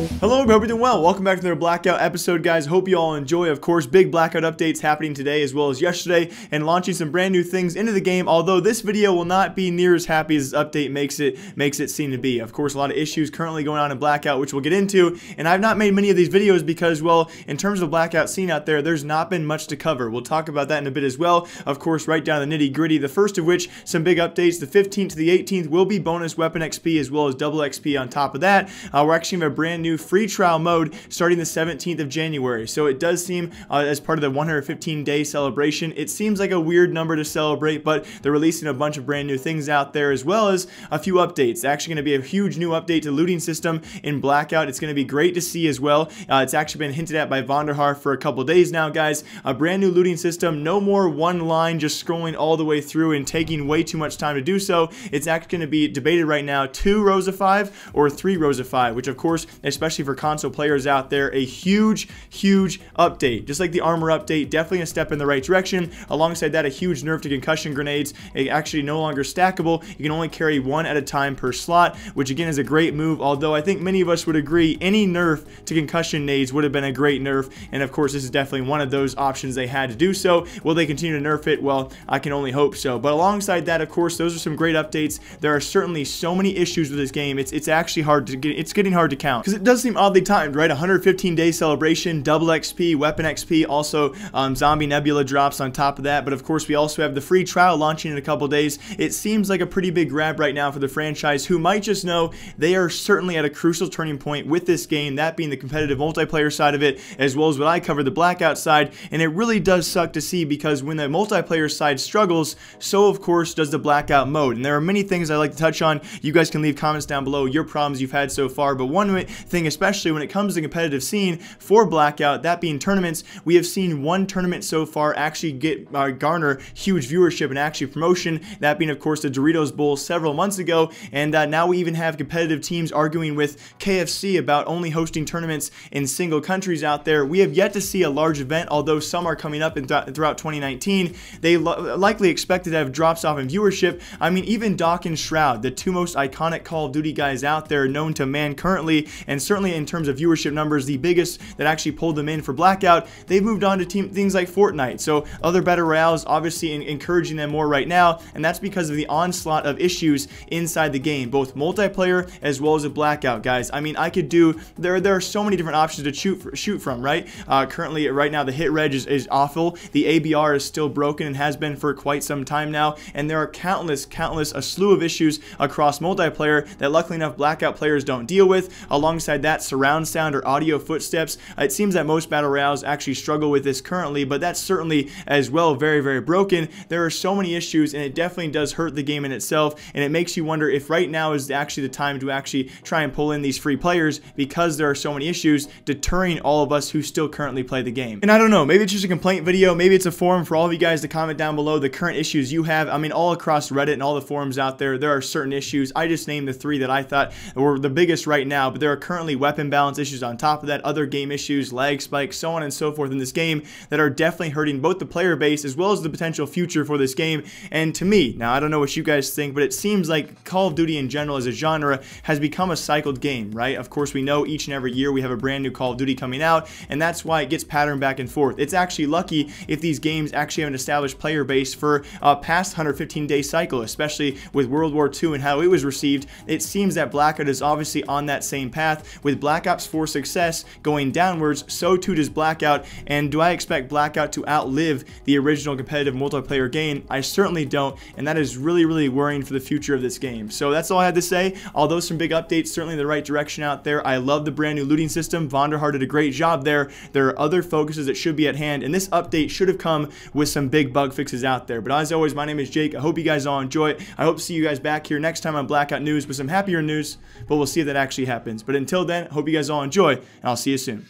Hello, hope you're doing well. Welcome back to another Blackout episode, guys. Hope you all enjoy. Of course, big Blackout updates happening today as well as yesterday, and launching some brand new things into the game. Although this video will not be near as happy as this update makes it seem to be. Of course, a lot of issues currently going on in Blackout, which we'll get into. And I've not made many of these videos because, well, in terms of Blackout scene out there, there's not been much to cover. We'll talk about that in a bit as well. Of course, right down to the nitty gritty. The first of which, some big updates. The 15th to the 18th will be bonus weapon XP as well as double XP on top of that. We're actually going to have a brand new free trial mode starting the 17th of January. So it does seem, as part of the 115-day celebration, it seems like a weird number to celebrate, but they're releasing a bunch of brand new things out there as well as a few updates. It's actually going to be a huge new update to the looting system in Blackout. It's going to be great to see as well. It's actually been hinted at by Vonderhaar for a couple days now, guys. A brand new looting system. No more one line just scrolling all the way through and taking way too much time to do so. It's actually going to be debated right now, 2 rows of 5 or 3 rows of 5, which of course, especially for console players out there, a huge update. Just like the armor update, definitely a step in the right direction. Alongside that, a huge nerf to concussion grenades. It actually no longer stackable. You can only carry 1 at a time per slot, which again is a great move, although I think many of us would agree any nerf to concussion nades would have been a great nerf, and of course this is definitely one of those options they had to do so. Will they continue to nerf it? Well, I can only hope so. But alongside that, of course, those are some great updates. There are certainly so many issues with this game. It's actually hard to get. It's getting hard to count because it does seem oddly timed, right? 115-day celebration, double XP, weapon XP, also zombie nebula drops on top of that. But of course, we also have the free trial launching in a couple days. It seems like a pretty big grab right now for the franchise, who might just know they are certainly at a crucial turning point with this game, that being the competitive multiplayer side of it, as well as what I cover, the Blackout side. And it really does suck to see, because when the multiplayer side struggles, so of course does the Blackout mode. And there are many things I like to touch on. You guys can leave comments down below your problems you've had so far, but one thing, especially when it comes to the competitive scene for Blackout, that being tournaments, we have seen one tournament so far actually garner huge viewership and actually promotion, that being of course the Doritos Bowl several months ago. And now we even have competitive teams arguing with KFC about only hosting tournaments in single countries out there. We have yet to see a large event, although some are coming up throughout 2019. They likely expected to have drops off in viewership. I mean, even Doc and Shroud, the 2 most iconic Call of Duty guys out there, known to man currently, and certainly in terms of viewership numbers, the biggest that actually pulled them in for Blackout, they've moved on to things like Fortnite. So other battle royales obviously encouraging them more right now, and that's because of the onslaught of issues inside the game, both multiplayer as well as a Blackout, guys. I mean, I could do, there are so many different options to shoot from, right? Currently, right now, the hit reg is awful. The ABR is still broken and has been for quite some time now, and there are countless, a slew of issues across multiplayer that luckily enough Blackout players don't deal with. Alongside that, surround sound or audio footsteps. It seems that most battle royales actually struggle with this currently, but that's certainly as well very broken. There are so many issues, and it definitely does hurt the game in itself, and it makes you wonder if right now is actually the time to actually try and pull in these free players, because there are so many issues deterring all of us who still currently play the game. And I don't know, maybe it's just a complaint video, maybe it's a forum for all of you guys to comment down below the current issues you have. I mean, all across Reddit and all the forums out there, there are certain issues. I just named the 3 that I thought were the biggest right now, but there are currently weapon balance issues on top of that, other game issues, lag spikes, so on and so forth in this game that are definitely hurting both the player base as well as the potential future for this game. And to me, now I don't know what you guys think, but it seems like Call of Duty in general as a genre has become a cycled game, right? Of course, we know each and every year we have a brand new Call of Duty coming out, and that's why it gets patterned back and forth. It's actually lucky if these games actually have an established player base for past 115-day cycle, especially with World War II and how it was received. It seems that Blackout is obviously on that same path. With Black Ops 4 success going downwards, so too does Blackout. And do I expect Blackout to outlive the original competitive multiplayer game? I certainly don't, and that is really worrying for the future of this game. So that's all I had to say. Although some big updates, certainly in the right direction out there. I love the brand new looting system. Vonderhaar did a great job there. There are other focuses that should be at hand, and this update should have come with some big bug fixes out there. But as always, my name is Jake. I hope you guys all enjoy it. I hope to see you guys back here next time on Blackout News with some happier news, but we'll see if that actually happens. But until then, I hope you guys all enjoy, and I'll see you soon.